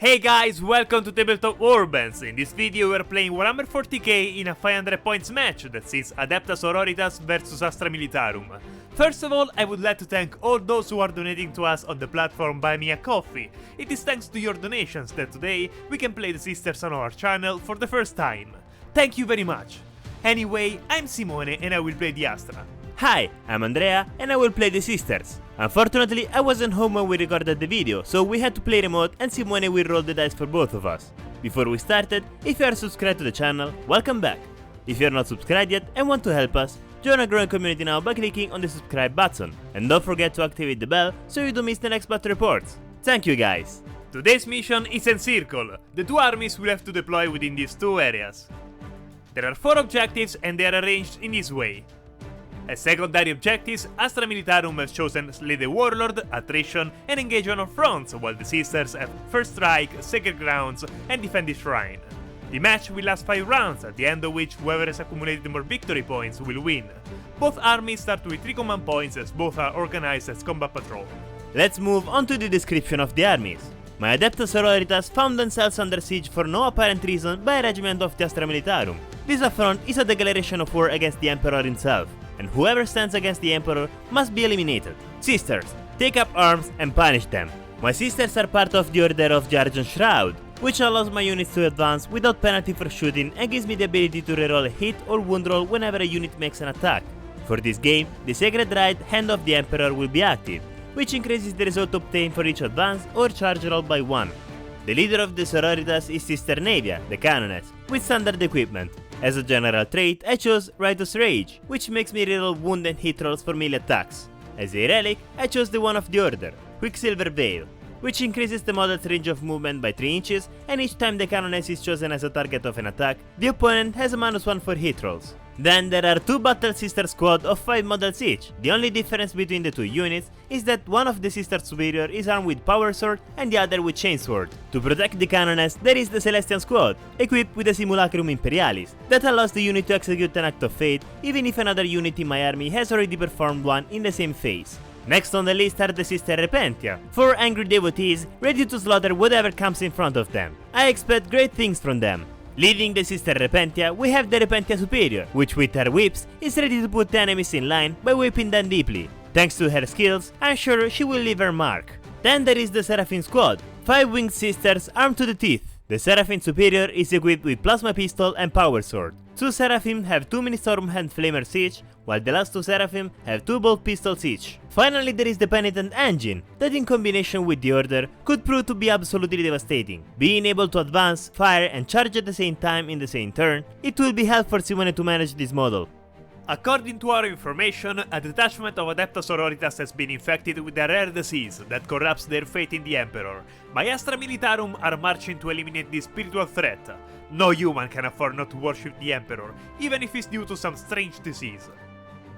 Hey guys, welcome to Tabletop Warband. In this video we're playing Warhammer 40k in a 500 points match that sees Adepta Sororitas vs Astra Militarum. First of all, I would like to thank all those who are donating to us on the platform Buy Me a Coffee. It is thanks to your donations that today we can play the sisters on our channel for the first time. Thank you very much. Anyway, I'm Simone and I will play the Astra. Hi, I'm Andrea and I will play the sisters. Unfortunately, I wasn't home when we recorded the video, so we had to play remote and Simone will roll the dice for both of us. Before we started, if you are subscribed to the channel, welcome back. If you are not subscribed yet and want to help us, join our growing community now by clicking on the subscribe button. And don't forget to activate the bell so you don't miss the next battle reports. Thank you guys! Today's mission is Encircle. The two armies will have to deploy within these two areas. There are 4 objectives and they are arranged in this way. As secondary objectives, Astra Militarum has chosen Slay the Warlord, Attrition, and engage on all fronts, while the sisters have First Strike, Sacred Grounds, and Defend the Shrine. The match will last 5 rounds, at the end of which whoever has accumulated more victory points will win. Both armies start with 3 command points as both are organized as combat patrol. Let's move on to the description of the armies. My Adepta Sororitas found themselves under siege for no apparent reason by a regiment of the Astra Militarum. This affront is a declaration of war against the Emperor himself, and whoever stands against the Emperor must be eliminated. Sisters, take up arms and punish them. My sisters are part of the Order of the Argent Shroud, which allows my units to advance without penalty for shooting and gives me the ability to reroll a hit or wound roll whenever a unit makes an attack. For this game, the Sacred Right Hand of the Emperor will be active, which increases the result obtained for each advance or charge roll by 1. The leader of the Sororitas is Sister Navia, the Canoness, with standard equipment. As a general trait, I chose Righteous Rage, which makes me reroll wound and hit rolls for melee attacks. As a relic, I chose the one of the Order, Quicksilver Veil, which increases the model's range of movement by 3 inches, and each time the Canoness is chosen as a target of an attack, the opponent has a -1 for hit rolls. Then there are 2 Battle Sister squad of 5 models each. The only difference between the 2 units is that one of the Sister Superior is armed with Power Sword and the other with Chainsword. To protect the Canoness, there is the Celestial squad, equipped with a Simulacrum Imperialis, that allows the unit to execute an act of fate even if another unit in my army has already performed one in the same phase. Next on the list are the Sister Repentia, 4 angry devotees ready to slaughter whatever comes in front of them. I expect great things from them. Leading the Sister Repentia, we have the Repentia Superior, which with her whips is ready to put the enemies in line by whipping them deeply. Thanks to her skills, I'm sure she will leave her mark. Then there is the Seraphim squad, 5 winged sisters armed to the teeth. The Seraphim Superior is equipped with Plasma Pistol and Power Sword. 2 Seraphim have 2 mini Stormhand Flamers each, while the last 2 Seraphim have 2 Bolt Pistols each. Finally, there is the Penitent Engine, that in combination with the Order could prove to be absolutely devastating. Being able to advance, fire and charge at the same time in the same turn, it will be helpful for Simone to manage this model. According to our information, a detachment of Adepta Sororitas has been infected with a rare disease that corrupts their faith in the Emperor. My Astra Militarum are marching to eliminate this spiritual threat. No human can afford not to worship the Emperor, even if it's due to some strange disease.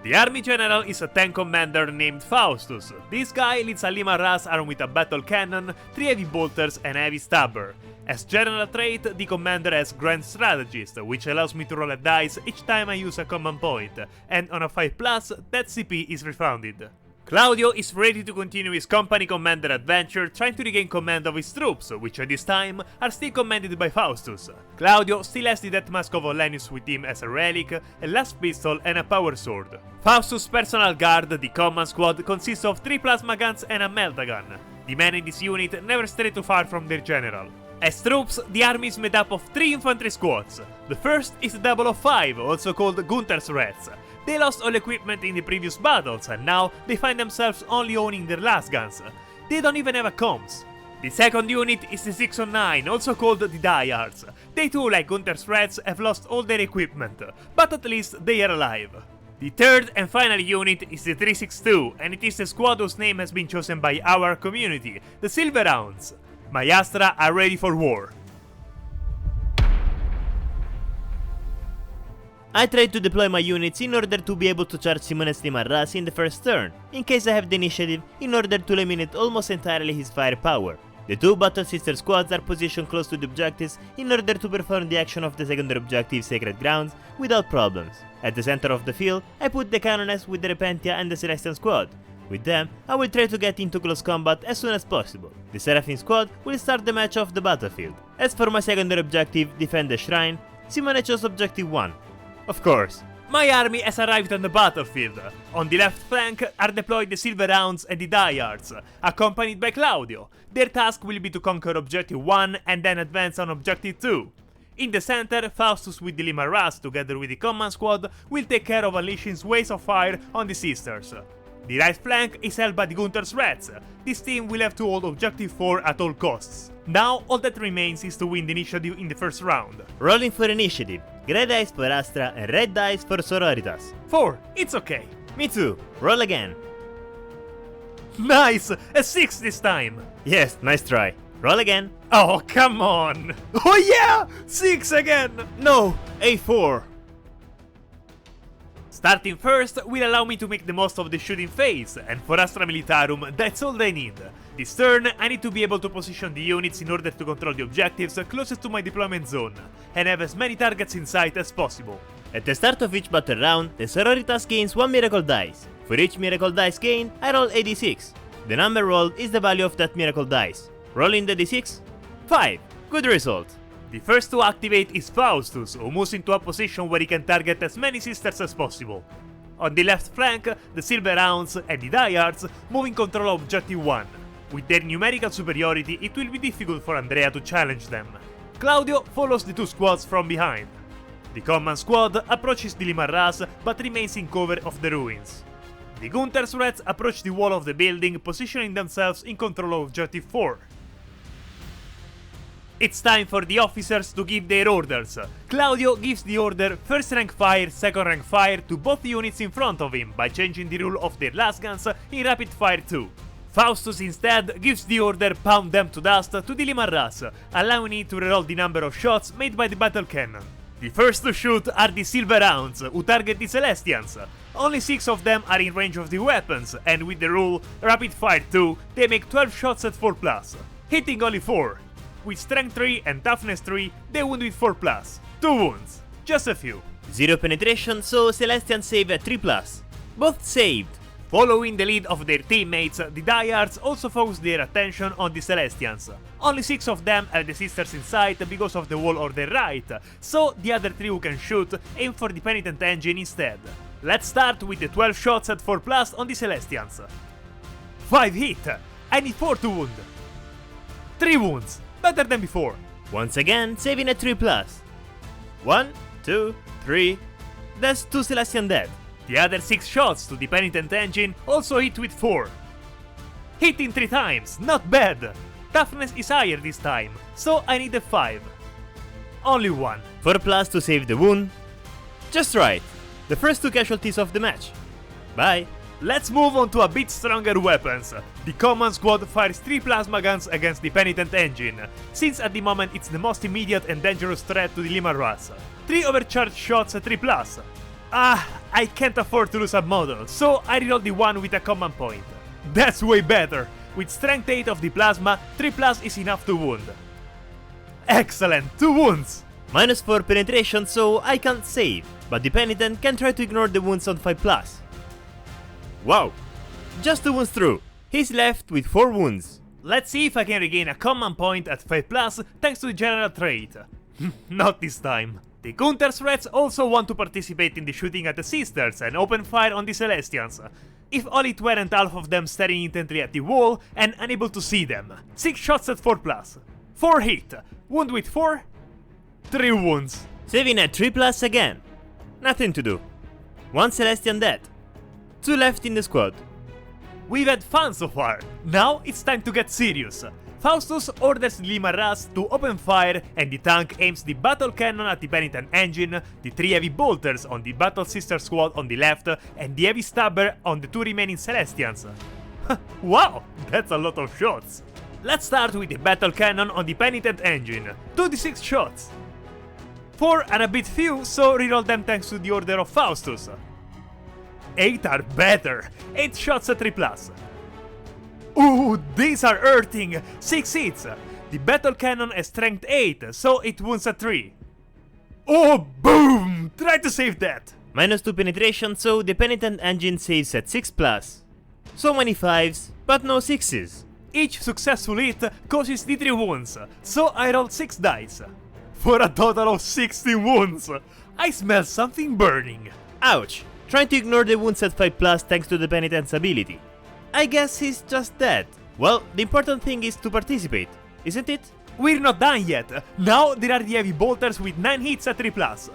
The army general is a tank commander named Faustus. This guy leads a Lima Ras armed with a battle cannon, 3 heavy bolters and a heavy stabber. As general trait, the commander has Grand Strategist, which allows me to roll a dice each time I use a command point, and on a 5+, that CP is refunded. Claudio is ready to continue his company commander adventure, trying to regain command of his troops, which at this time are still commanded by Faustus. Claudio still has the Death Mask of Olennius with him as a relic, a last pistol and a power sword. Faustus' personal guard, the command squad, consists of 3 plasma guns and a meltagun. The men in this unit never stray too far from their general. As troops, the army is made up of 3 infantry squads. The first is the Double of 5, also called Gunther's Rats. They lost all equipment in the previous battles and now they find themselves only owning their last guns. They don't even have a comms. The second unit is the 609, also called the Diehards. They too, like Gunther's Rats, have lost all their equipment, but at least they are alive. The third and final unit is the 362, and it is the squad whose name has been chosen by our community, the Silver Hounds. My Astra are ready for war. I tried to deploy my units in order to be able to charge Simone's Lima Ras in the first turn, in case I have the initiative, in order to eliminate almost entirely his firepower. The 2 Battle Sister squads are positioned close to the objectives in order to perform the action of the secondary objective Sacred Grounds without problems. At the center of the field, I put the Canoness with the Repentia and the Celestial squad. With them, I will try to get into close combat as soon as possible. The Seraphim squad will start the match off the battlefield. As for my secondary objective, defend the shrine, Simone chose objective 1. Of course. My army has arrived on the battlefield. On the left flank are deployed the Silver Hounds and the Diehards, accompanied by Claudio. Their task will be to conquer objective 1 and then advance on objective 2. In the center, Faustus with the Limaras, together with the command squad, will take care of unleashing waves of fire on the sisters. The right flank is held by the Gunther's Reds. This team will have to hold objective 4 at all costs. Now, all that remains is to win the initiative in the first round. Rolling for initiative. Grey dice for Astra and red dice for Sororitas. 4, it's okay. Me too. Roll again. Nice! A 6 this time! Yes, nice try. Roll again. Oh, come on! Oh yeah! 6 again! No! A4. Starting first will allow me to make the most of the shooting phase, and for Astra Militarum, that's all I need. This turn, I need to be able to position the units in order to control the objectives closest to my deployment zone, and have as many targets in sight as possible. At the start of each battle round, the Sororitas gains 1 miracle dice. For each miracle dice gained, I roll a d6. The number rolled is the value of that miracle dice. Rolling the d6. 5. Good result. The first to activate is Faustus, who moves into a position where he can target as many sisters as possible. On the left flank, the Silver Hounds and the Diehards move in control of objective 1. With their numerical superiority, it will be difficult for Andrea to challenge them. Claudio follows the two squads from behind. The command squad approaches the Limaras but remains in cover of the ruins. The Gunther's Reds approach the wall of the building, positioning themselves in control of objective 4. It's time for the officers to give their orders. Claudio gives the order first rank fire, second rank fire to both units in front of him by changing the rule of their last guns in rapid fire 2. Faustus instead gives the order pound them to dust to the Limaras, allowing it to reroll the number of shots made by the battle cannon. The first to shoot are the Silver Hounds, who target the Celestians. Only 6 of them are in range of the weapons, and with the rule rapid fire 2, they make 12 shots at 4+, hitting only 4. With strength 3 and toughness 3, they wound with 4+. 2 wounds. Just a few. 0 penetration, so Celestians save at 3+. Both saved. Following the lead of their teammates, the Diehards also focus their attention on the Celestians. Only 6 of them have the sisters in sight because of the wall on their right, so the other 3 who can shoot aim for the Penitent Engine instead. Let's start with the 12 shots at 4+ on the Celestians. 5 hit. I need 4 to wound. 3 wounds. Better than before. Once again, saving at 3+. 1, 2, 3. That's 2 Celestian dead. The other 6 shots to the Penitent Engine also hit with 4. Hitting 3 times, not bad. Toughness is higher this time, so I need a 5. Only 1. 4+ to save the wound. Just right. The first 2 casualties of the match. Bye. Let's move on to a bit stronger weapons. The command squad fires 3 plasma guns against the Penitent Engine, since at the moment it's the most immediate and dangerous threat to the Limaras. 3 overcharged shots at 3+. I can't afford to lose a model, so I reroll the one with a command point. That's way better! With strength 8 of the plasma, 3+ is enough to wound. Excellent! 2 wounds! -4 penetration, so I can't save, but the Penitent can try to ignore the wounds on 5+. Wow! Just 2 wounds through. He's left with 4 wounds. Let's see if I can regain a command point at 5+ thanks to the general trait. Not this time. The Gunther's Reds also want to participate in the shooting at the sisters and open fire on the Celestians. If only it weren't half of them staring intently at the wall and unable to see them. 6 shots at 4+. 4 hit. Wound with 4. 3 wounds. Saving at 3+ again. Nothing to do. 1 Celestian dead. 2 left in the squad. We've had fun so far. Now it's time to get serious. Faustus orders the Limaras to open fire, and the tank aims the battle cannon at the Penitent Engine, the 3 heavy bolters on the Battle Sister squad on the left, and the heavy stabber on the 2 remaining Celestians. Wow, that's a lot of shots. Let's start with the battle cannon on the Penitent Engine. 2d6 shots. 4 are a bit few, so reroll them thanks to the order of Faustus. 8 are better. 8 shots at 3+. Ooh, these are hurting! 6 hits! The battle cannon has strength 8, so it wounds at 3. Oh, boom! Try to save that! -2 penetration, so the Penitent Engine saves at 6+. So many 5s, but no 6s. Each successful hit causes D3 wounds, so I rolled 6 dice. For a total of 16 wounds! I smell something burning. Ouch! Trying to ignore the wounds at 5+ thanks to the penitence ability. I guess he's just dead. Well, the important thing is to participate, isn't it? We're not done yet. Now there are the heavy bolters with 9 hits at 3+.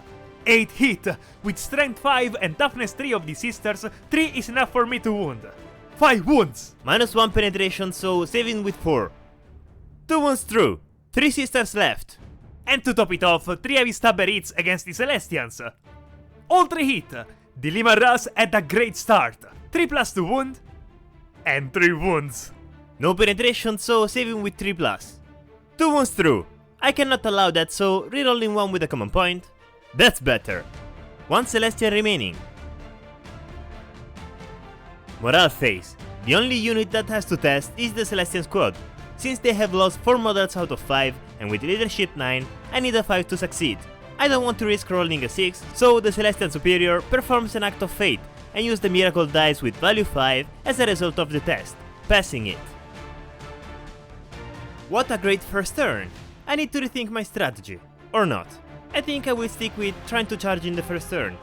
8 hit. With strength 5 and toughness 3 of the sisters, 3 is enough for me to wound. 5 wounds! -1 penetration, so saving with 4. 2 wounds through. 3 sisters left. And to top it off, 3 heavy stabber hits against the Celestians. All 3 hit. The Limaras had a great start. 3+ to wound. And 3 wounds. No penetration, so saving with 3+. 2 wounds through. I cannot allow that, so rerolling 1 with a common point. That's better. 1 Celestial remaining. Morale phase. The only unit that has to test is the Celestian squad. Since they have lost 4 models out of 5, and with leadership 9, I need a 5 to succeed. I don't want to risk rolling a 6, so the Celestian Superior performs an act of fate and use the miracle dice with value 5 as a result of the test, passing it. What a great first turn! I need to rethink my strategy. Or not. I think I will stick with trying to charge in the first turn.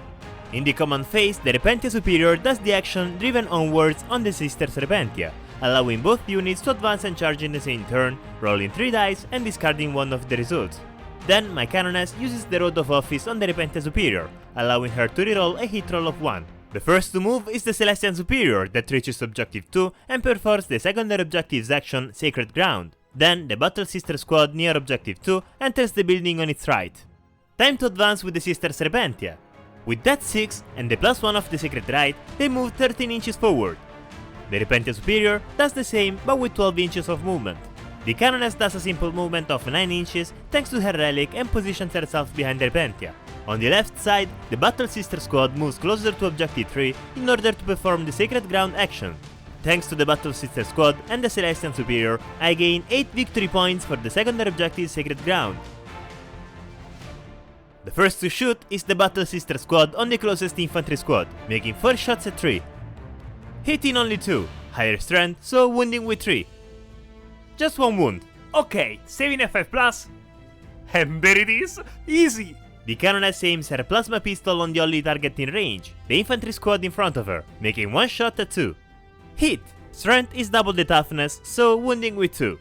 In the command phase, the Repentia Superior does the action driven onwards on the Sisters Repentia, allowing both units to advance and charge in the same turn, rolling 3 dice and discarding one of the results. Then my Canoness uses the Road of Office on the Repentia Superior, allowing her to reroll a hit roll of 1. The first to move is the Celestian Superior that reaches Objective 2 and performs the secondary objective's action, Sacred Ground. Then the Battle Sister Squad near Objective 2 enters the building on its right. Time to advance with the Sisters Repentia. With that 6 and the +1 of the Sacred Right, they move 13 inches forward. The Repentia Superior does the same but with 12 inches of movement. The Canoness does a simple movement of 9 inches thanks to her relic and positions herself behind the Repentia. On the left side, the Battle Sister Squad moves closer to Objective 3 in order to perform the Sacred Ground action. Thanks to the Battle Sister Squad and the Celestian Superior, I gain 8 victory points for the secondary objective Sacred Ground. The first to shoot is the Battle Sister Squad on the closest infantry squad, making 4 shots at 3. Hitting only 2, higher strength, so wounding with 3. Just 1 wound. Okay, saving a 5+. And there it is, easy! The Canoness aims her plasma pistol on the only target in range, the infantry squad in front of her, making 1 shot at 2. Hit! Strength is double the toughness, so wounding with 2.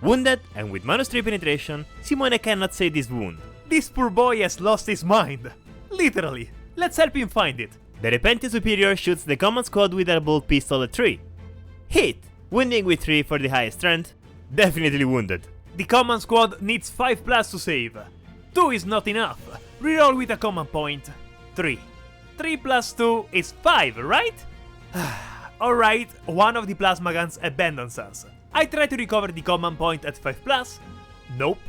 Wounded, and with -3 penetration, Simone cannot save this wound. This poor boy has lost his mind. Literally. Let's help him find it. The Repentia Superior shoots the command squad with her bolt pistol at 3. Hit! Wounding with 3 for the highest strength. Definitely wounded. The command squad needs 5+ to save. 2 is not enough. Reroll with a command point. 3. 3 + 2 is 5, right? Alright, one of the plasma guns abandons us. I try to recover the command point at 5+. Nope.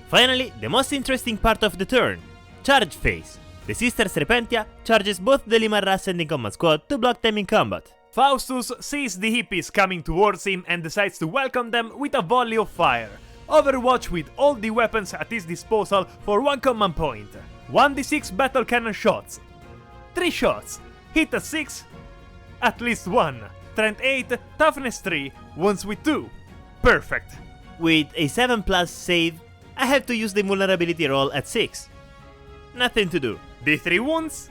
Finally, the most interesting part of the turn. Charge phase. The Sisters Repentia charges both the Limaras and the command squad to block them in combat. Faustus sees the hippies coming towards him and decides to welcome them with a volley of fire. Overwatch with all the weapons at his disposal for 1 command point. 1d6 battle cannon shots. 3 shots. Hit at 6. At least 1. Strength 8, toughness 3, wounds with 2. Perfect. With a 7+ save, I have to use the vulnerability roll at 6. Nothing to do. The 3 wounds.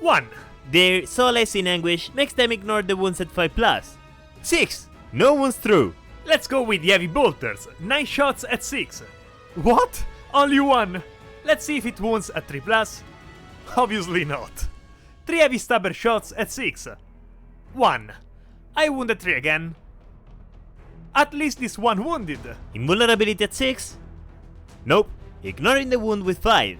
1. Their Solace in Anguish makes them ignore the wounds at 5+. 6. No wounds through. Let's go with the heavy bolters. 9 shots at 6. What? Only 1. Let's see if it wounds at 3+. Obviously not. 3 heavy stabber shots at 6. 1. I wounded 3 again. At least this one wounded. Invulnerability at 6. Nope. Ignoring the wound with 5.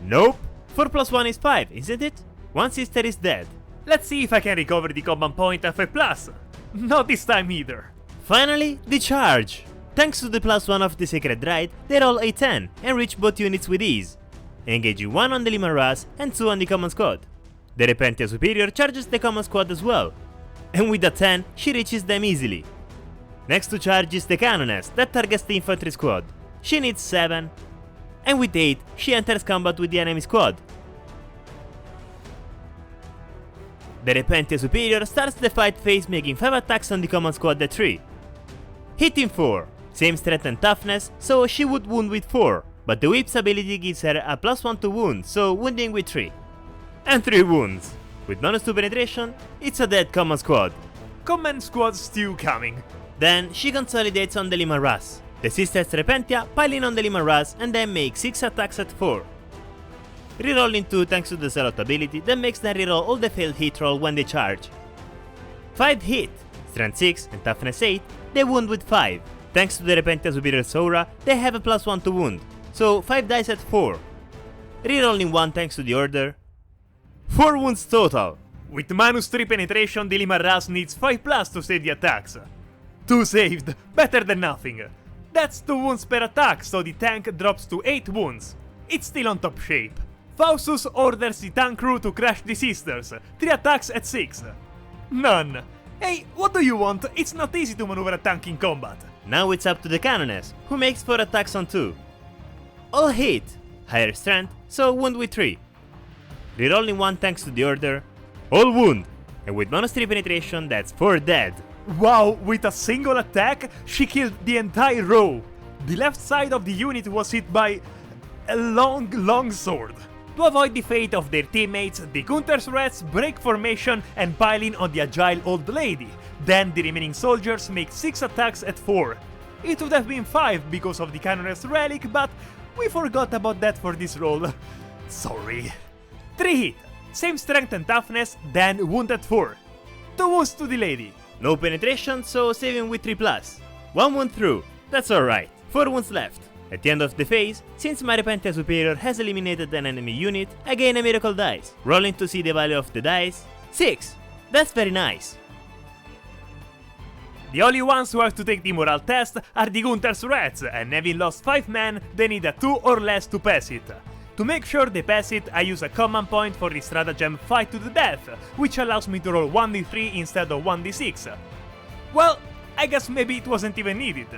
Nope. 4 + 1 is 5, isn't it? 1 sister is dead. Let's see if I can recover the command point at 5+. Not this time either. Finally, the charge! Thanks to the +1 of the Sacred Right, they roll a 10 and reach both units with ease, engaging 1 on the Limaras and 2 on the command squad. The Repentia Superior charges the command squad as well, and with a 10, she reaches them easily. Next to charge is the Canoness that targets the infantry squad. She needs 7, and with 8, she enters combat with the enemy squad. The Repentia Superior starts the fight phase making 5 attacks on the common squad at 3. Hitting 4. Same strength and toughness, so she would wound with 4, but the whip's ability gives her a +1 to wound, so wounding with 3. And 3 wounds. With bonus to penetration, it's a dead common squad. Command squad still coming. Then she consolidates on the Leman Russ. The sisters Repentia pile in on the Leman Russ and then make 6 attacks at 4. Rerolling 2 thanks to the Zealot ability that makes them reroll all the failed hit roll when they charge. 5 hit, strength 6 and toughness 8, they wound with 5. Thanks to the Repentia Superior's aura, they have a +1 to wound, so 5 dice at 4. Rerolling 1 thanks to the order. 4 wounds total. With -3 penetration, the Leman Russ needs 5+ to save the attacks. 2 saved, better than nothing. That's 2 wounds per attack, so the tank drops to 8 wounds. It's still on top shape. Faustus orders the tank crew to crash the sisters, 3 attacks at 6. None. Hey, what do you want? It's not easy to maneuver a tank in combat. Now it's up to the Canoness, who makes 4 attacks on 2. All hit, higher strength, so wound with 3. Rerolling 1 thanks to the order. All wound, and with -3 penetration, that's 4 dead. Wow, with a single attack, she killed the entire row. The left side of the unit was hit by a long sword. To avoid the fate of their teammates, the Gunther's rats break formation and pile in on the agile old lady. Then the remaining soldiers make 6 attacks at 4. It would have been 5 because of the Canoness relic, but we forgot about that for this roll. Sorry. 3 hit, same strength and toughness, then wound at 4. 2 wounds to the lady. No penetration, so saving with 3+. 1 wound through, that's alright. 4 wounds left. At the end of the phase, since my Repentia Superior has eliminated an enemy unit, I gain a miracle dice. Rolling to see the value of the dice. 6! That's very nice. The only ones who have to take the morale test are the Gunther's rats, and having lost 5 men, they need a 2 or less to pass it. To make sure they pass it, I use a command point for the stratagem Fight to the Death, which allows me to roll 1d3 instead of 1d6. Well, I guess maybe it wasn't even needed.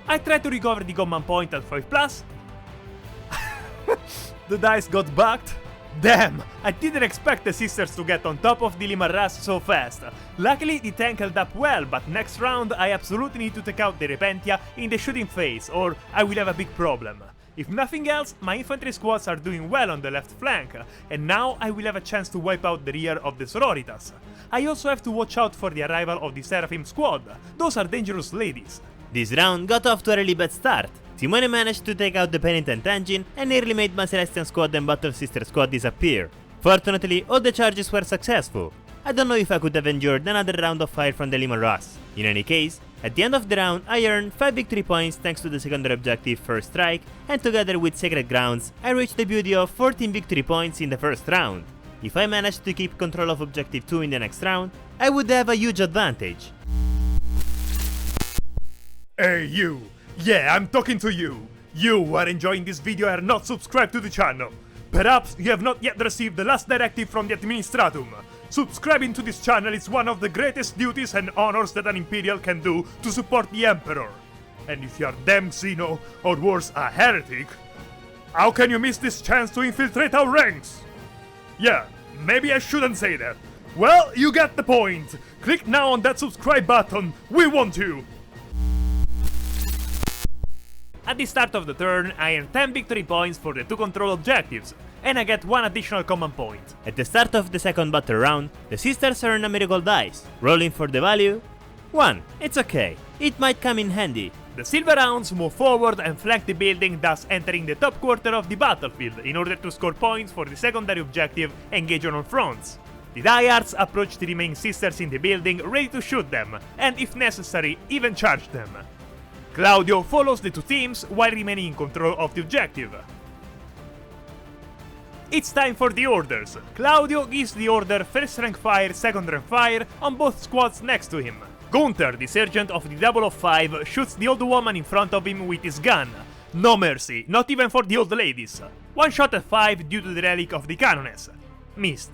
I tried to recover the command point at 5+. The dice got bugged. Damn, I didn't expect the sisters to get on top of the Leman Russ so fast. Luckily the tank held up well, but next round I absolutely need to take out the Repentia in the shooting phase, or I will have a big problem. If nothing else, my infantry squads are doing well on the left flank, and now I will have a chance to wipe out the rear of the Sororitas. I also have to watch out for the arrival of the Seraphim squad. Those are dangerous ladies. This round got off to a really bad start. Simone managed to take out the Penitent engine and nearly made my Celestian squad and Battle Sister squad disappear. Fortunately, all the charges were successful. I don't know if I could have endured another round of fire from the Leman Russ. In any case, at the end of the round, I earned 5 victory points thanks to the secondary objective First Strike, and together with Sacred Grounds, I reached the beauty of 14 victory points in the first round. If I managed to keep control of Objective 2 in the next round, I would have a huge advantage. Hey you! Yeah, I'm talking to you! You who are enjoying this video and are not subscribed to the channel. Perhaps you have not yet received the last directive from the Administratum. Subscribing to this channel is one of the greatest duties and honors that an Imperial can do to support the Emperor. And if you are damn Xeno, or worse, a heretic, how can you miss this chance to infiltrate our ranks? Yeah, maybe I shouldn't say that. Well, you get the point. Click now on that subscribe button. We want you! At the start of the turn, I earn 10 victory points for the 2 control objectives, and I get 1 additional command point. At the start of the second battle round, the sisters earn a miracle dice. Rolling for the value? 1. It's okay. It might come in handy. The Silver Hounds move forward and flank the building, thus entering the top quarter of the battlefield in order to score points for the secondary objective Engage on all fronts. The Diehards approach the remaining sisters in the building, ready to shoot them, and if necessary, even charge them. Claudio follows the 2 teams while remaining in control of the objective. It's time for the orders. Claudio gives the order first rank fire, second rank fire on both squads next to him. Gunther, the sergeant of the 005, shoots the old woman in front of him with his gun. No mercy, not even for the old ladies. 1 shot at 5 due to the relic of the Canoness. Missed.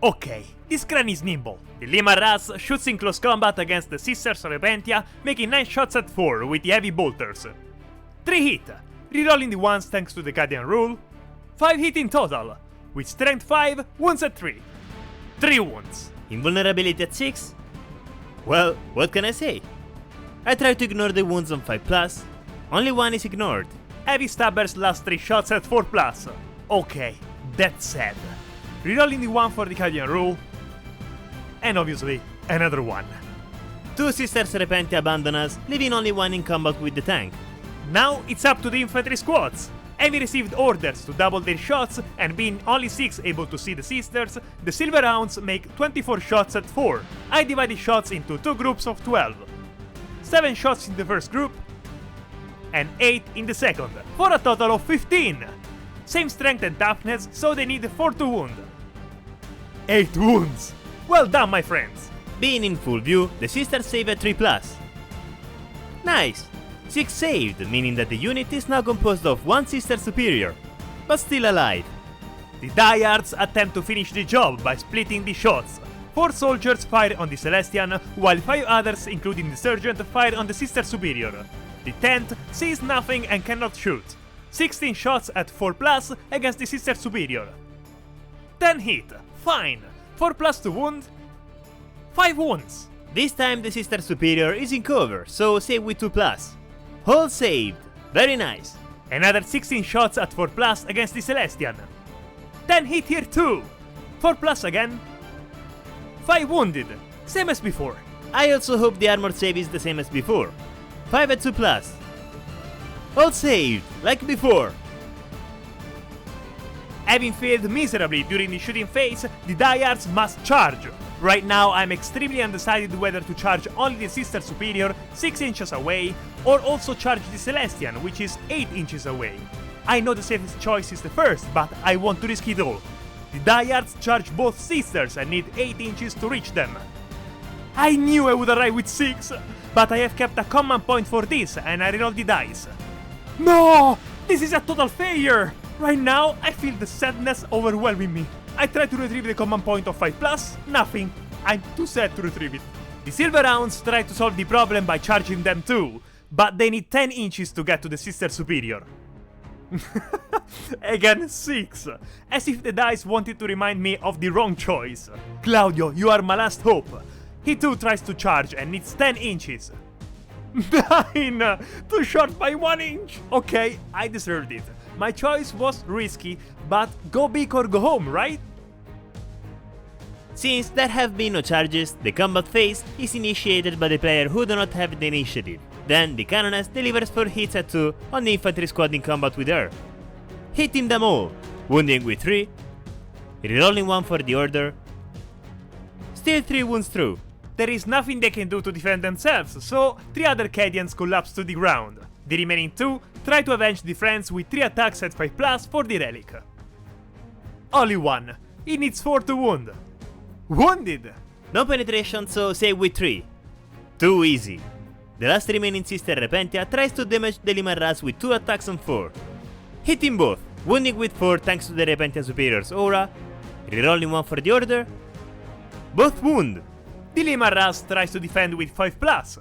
Okay, this granny is nimble. The Leman Russ shoots in close combat against the Sisters Repentia, making 9 shots at 4 with the heavy bolters. 3 hit, rerolling the ones thanks to the Cadian rule. 5 hit in total, with strength 5, wounds at 3. 3 wounds. Invulnerability at 6? Well, what can I say? I try to ignore the wounds on 5+, only one is ignored. Heavy Stabber's last 3 shots at 4+. Okay, that's sad. Rerolling the 1 for the Cadian rule, and obviously another 1. 2 Sisters Repentia abandon us, leaving only 1 in combat with the tank. Now it's up to the infantry squads. Having received orders to double their shots and being only 6 able to see the Sisters, the Silver Hounds make 24 shots at 4. I divide the shots into 2 groups of 12. 7 shots in the first group, and 8 in the second, for a total of 15! Same strength and toughness, so they need 4 to wound. 8 wounds! Well done, my friends! Being in full view, the Sisters save at 3+. Nice! 6 saved, meaning that the unit is now composed of 1 Sister Superior, but still alive. The Diehards attempt to finish the job by splitting the shots. 4 soldiers fire on the Celestian, while 5 others, including the Sergeant, fire on the Sister Superior. The 10th sees nothing and cannot shoot. 16 shots at 4+ against the Sister Superior. 10 hit, fine. 4+ to wound, 5 wounds. This time the Sister Superior is in cover, so save with 2+. All saved, very nice. Another 16 shots at 4+ against the Celestian. 10 hit here too. 4+ again. 5 wounded, same as before. I also hope the armor save is the same as before. 5 at 2+. All saved, like before. Having failed miserably during the shooting phase, the Diehards must charge. Right now I'm extremely undecided whether to charge only the Sister Superior 6 inches away, or also charge the Celestian, which is 8 inches away. I know the safest choice is the first, but I want to risk it all. The Diehards charge both Sisters and need 8 inches to reach them. I knew I would arrive with 6, but I have kept a command point for this and I reroll the dice. No! This is a total failure! Right now, I feel the sadness overwhelming me. I try to retrieve the command point of 5+, nothing. I'm too sad to retrieve it. The Silver Hounds try to solve the problem by charging them too, but they need 10 inches to get to the Sister Superior. Again 6, as if the dice wanted to remind me of the wrong choice. Claudio, you are my last hope. He too tries to charge and needs 10 inches. 9! Too short by 1 inch! Okay, I deserved it. My choice was risky, but go big or go home, right? Since there have been no charges, the combat phase is initiated by the player who do not have the initiative. Then the Canoness delivers 4 hits at 2 on the infantry squad in combat with her, hitting them all, wounding with 3, rerolling 1 for the order, still 3 wounds through. There is nothing they can do to defend themselves, so 3 other Cadians collapse to the ground. The remaining 2 try to avenge the friends with 3 attacks at 5+ for the relic. Only 1. He needs 4 to wound. Wounded! No penetration, so save with 3. Too easy. The last remaining Sister Repentia tries to damage the Liman-Ras with 2 attacks on 4. Hitting both, wounding with 4 thanks to the Repentia Superior's aura, rerolling 1 for the order, both wound. The Liman-Ras tries to defend with 5+.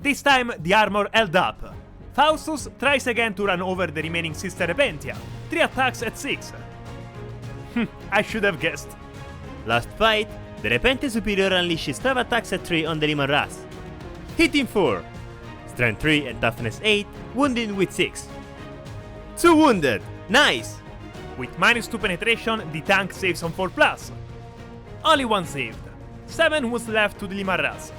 This time the armor held up. Faustus tries again to run over the remaining Sister Repentia. 3 attacks at 6. I should have guessed. Last fight, the Repentia Superior unleashes 5 attacks at 3 on the Liman-Ras. Hitting 4. Strength 3 and toughness 8, wounding with 6. 2 wounded! Nice! With -2 penetration, the tank saves on 4+. Only 1 saved. 7 was left to the Liman-Ras.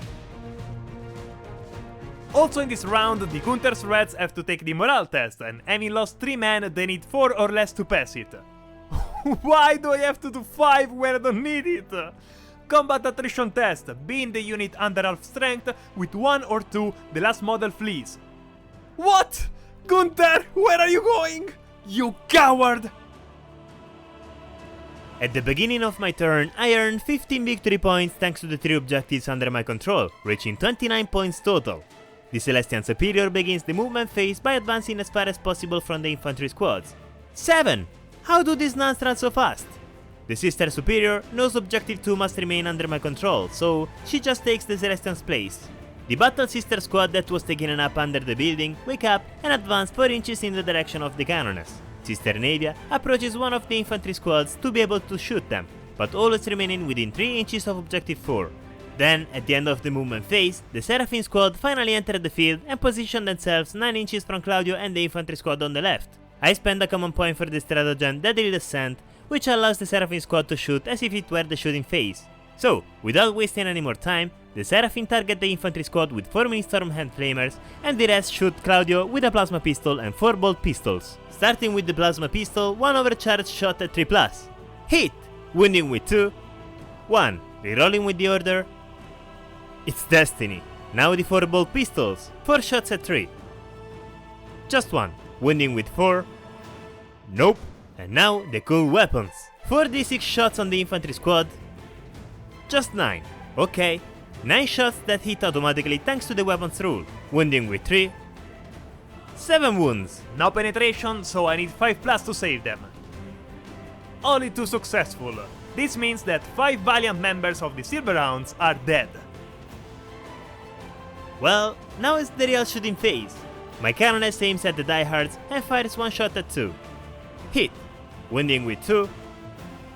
Also in this round, the Gunther's Reds have to take the morale test, and having lost 3 men, they need 4 or less to pass it. Why do I have to do 5 where I don't need it? Combat attrition test, being the unit under half strength, with 1 or 2, the last model flees. What? Gunther, where are you going? You coward! At the beginning of my turn, I earned 15 victory points thanks to the 3 objectives under my control, reaching 29 points total. The Celestian Superior begins the movement phase by advancing as far as possible from the infantry squads. 7! How do these nuns run so fast? The Sister Superior knows objective 2 must remain under my control, so she just takes the Celestian's place. The Battle Sister squad that was taking a nap under the building wake up and advance 4 inches in the direction of the Canoness. Sister Nadia approaches one of the infantry squads to be able to shoot them, but always remaining within 3 inches of objective 4. Then, at the end of the movement phase, the Seraphim squad finally entered the field and positioned themselves 9 inches from Claudio and the infantry squad on the left. I spent a common point for this stratagem, Deadly Descent, which allows the Seraphim squad to shoot as if it were the shooting phase. So, without wasting any more time, the Seraphim target the infantry squad with 4 Ministorum hand flamers, and the rest shoot Claudio with a plasma pistol and 4 bolt pistols. Starting with the plasma pistol, 1 overcharged shot at 3+. Hit! Wounding with 2. 1. Rerolling with the order. It's destiny. Now the 4 bolt pistols, 4 shots at 3. Just 1. Wounding with 4. Nope. And now the cool weapons. 4d6 shots on the infantry squad. Just 9. Okay. 9 shots that hit automatically thanks to the weapons rule. Wounding with 3. 7 wounds. No penetration, so I need 5+ to save them. Only 2 successful. This means that 5 valiant members of the Silver Hounds are dead. Well, now is the real shooting phase. My Canoness aims at the diehards and fires 1 shot at 2. Hit. Wounding with 2.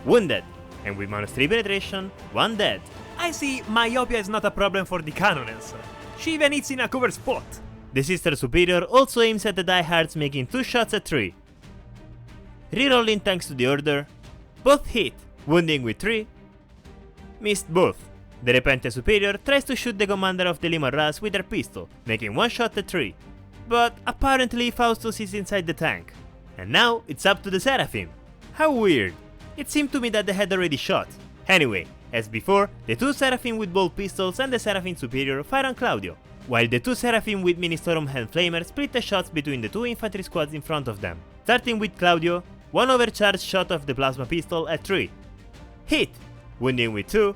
Wounded. And with -3 penetration, 1 dead. I see myopia is not a problem for the Canoness. She even hits in a cover spot. The Sister Superior also aims at the diehards, making 2 shots at 3. Rerolling thanks to the order. Both hit, wounding with 3. Missed both. The Repentia Superior tries to shoot the commander of the Limor Ras with her pistol, making 1 shot at 3. But apparently Faustus is inside the tank. And now it's up to the Seraphim. How weird. It seemed to me that they had already shot. Anyway, as before, the 2 Seraphim with bolt pistols and the Seraphim Superior fire on Claudio, while the 2 Seraphim with Ministorum hand flamers split the shots between the 2 infantry squads in front of them. Starting with Claudio, 1 overcharged shot of the plasma pistol at 3. Hit! Wounding with 2.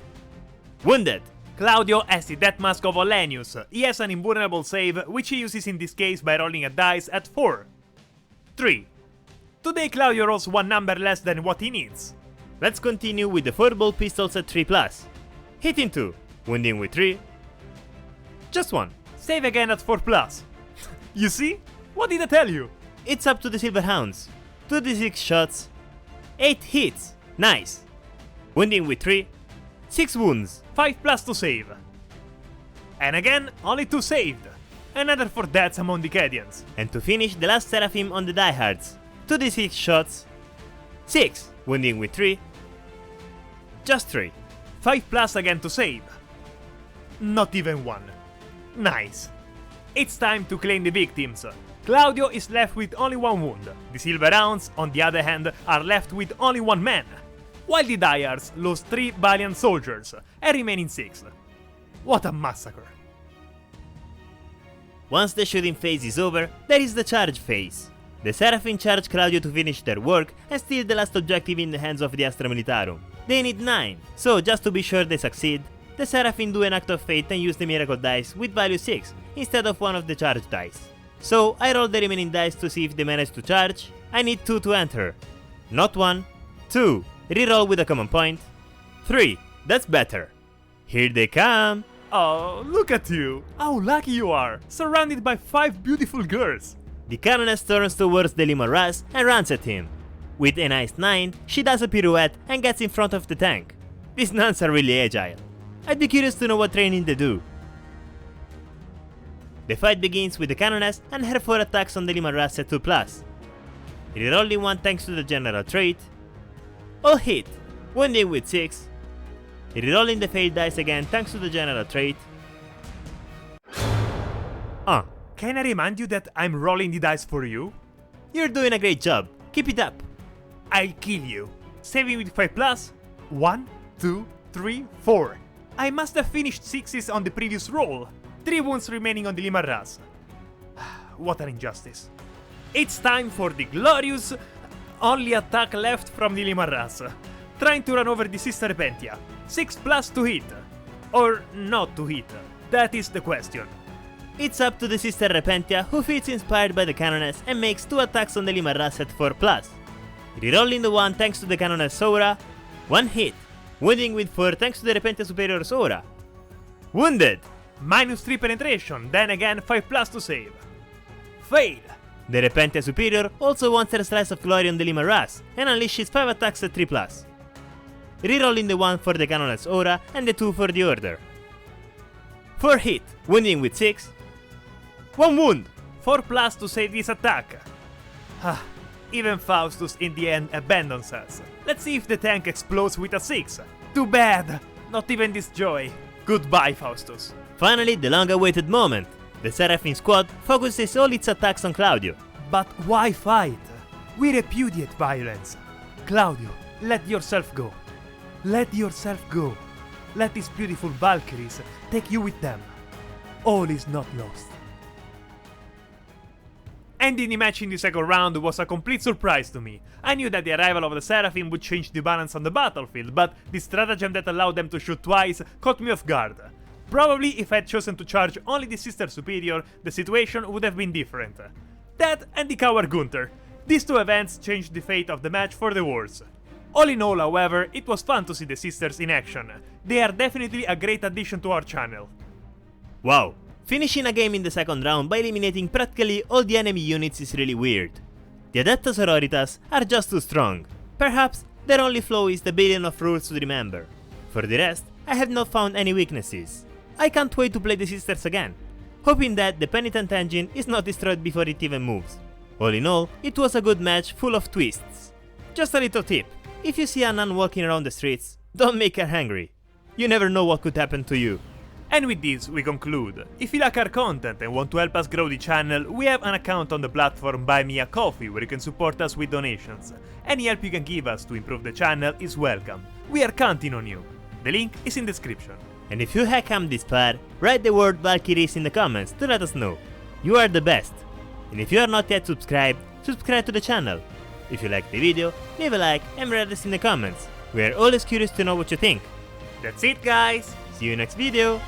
Wounded! Claudio has the Death Mask of Ollenius. He has an invulnerable save, which he uses in this case by rolling a dice at 4. 3. Today Claudio rolls 1 number less than what he needs. Let's continue with the 4 bolt pistols at 3+. Hitting 2. Wounding with 3. Just 1. Save again at 4+. You see? What did I tell you? It's up to the Silver Hounds. 2d6 shots. 8 hits. Nice. Wounding with 3. 6 wounds. 5+ to save. And again, only 2 saved. Another 4 deaths among the Cadians. And to finish, the last Seraphim on the diehards. 2d6 shots. 6. Wounding with 3. Just 3. 5+ again to save. Not even 1. Nice. It's time to claim the victims. Claudio is left with only 1 wound. The Silver Hounds, on the other hand, are left with only 1 man. While the Diehards lost 3 valiant soldiers and remaining 6. What a massacre. Once the shooting phase is over, there is the charge phase. The Seraphim charge Claudio to finish their work and steal the last objective in the hands of the Astra Militarum. They need 9, so just to be sure they succeed, the Seraphim do an act of fate and use the miracle dice with value 6 instead of one of the charge dice. So I roll the remaining dice to see if they manage to charge. I need 2 to enter. Not 1, 2. Reroll with a common point. 3. That's better. Here they come. Oh, look at you. How lucky you are, surrounded by 5 beautiful girls. The Canoness turns towards the Limor Ras and runs at him. With a nice 9, she does a pirouette and gets in front of the tank. These nuns are really agile. I'd be curious to know what training they do. The fight begins with the Canoness and her 4 attacks on the Limor Ras at 2+. Rerolling 1 thanks to the general trait. All hit, wounding with 6. Rerolling the failed dice again thanks to the general trait. Can I remind you that I'm rolling the dice for you? You're doing a great job. Keep it up. I'll kill you. Saving with 5+. 1, 2, 3, 4. I must have finished 6s on the previous roll. 3 wounds remaining on the Limor Ras. What an injustice. It's time for the glorious only attack left from the Limor Ras. Trying to run over the Sister Repentia. 6+ to hit. Or not to hit. That is the question. It's up to the Sister Repentia, who feels inspired by the Canoness and makes 2 attacks on the Limor Ras at 4+. Rerolling the 1 thanks to the Canoness Aura. 1 hit. Wounding with 4 thanks to the Repentia Superior's Aura. Wounded! -3 penetration, then again 5+ to save. Fail! The Repentia Superior also wants her slice of glory on the Limor Ras and unleashes 5 attacks at 3+. rerolling the 1 for the Canoness Aura and the 2 for the Order. 4 hit, wounding with 6. 1 wound! 4 plus to save this attack. Even Faustus in the end abandons us. Let's see if the tank explodes with a 6. Too bad! Not even this joy. Goodbye, Faustus. Finally, the long-awaited moment. The Seraphim squad focuses all its attacks on Claudio. But why fight? We repudiate violence. Claudio, let yourself go. Let yourself go. Let these beautiful Valkyries take you with them. All is not lost. Ending the match in the second round was a complete surprise to me. I knew that the arrival of the Seraphim would change the balance on the battlefield, but the stratagem that allowed them to shoot twice caught me off guard. Probably if I had chosen to charge only the Sister Superior, the situation would have been different. That and the Coward Gunther. These two events changed the fate of the match for the worse. All in all, however, it was fun to see the sisters in action. They are definitely a great addition to our channel. Wow, finishing a game in the second round by eliminating practically all the enemy units is really weird. The Adepta Sororitas are just too strong. Perhaps their only flaw is the billion of rules to remember. For the rest, I have not found any weaknesses. I can't wait to play the sisters again, hoping that the Penitent engine is not destroyed before it even moves. All in all, it was a good match full of twists. Just a little tip, if you see a nun walking around the streets, don't make her angry. You never know what could happen to you. And with this, we conclude. If you like our content and want to help us grow the channel, we have an account on the platform Buy Me a Coffee where you can support us with donations. Any help you can give us to improve the channel is welcome. We are counting on you. The link is in the description. And if you have come this far, write the word Valkyries in the comments to let us know. You are the best. And if you are not yet subscribed, subscribe to the channel. If you like the video, leave a like and write us in the comments. We are always curious to know what you think. That's it, guys! See you next video!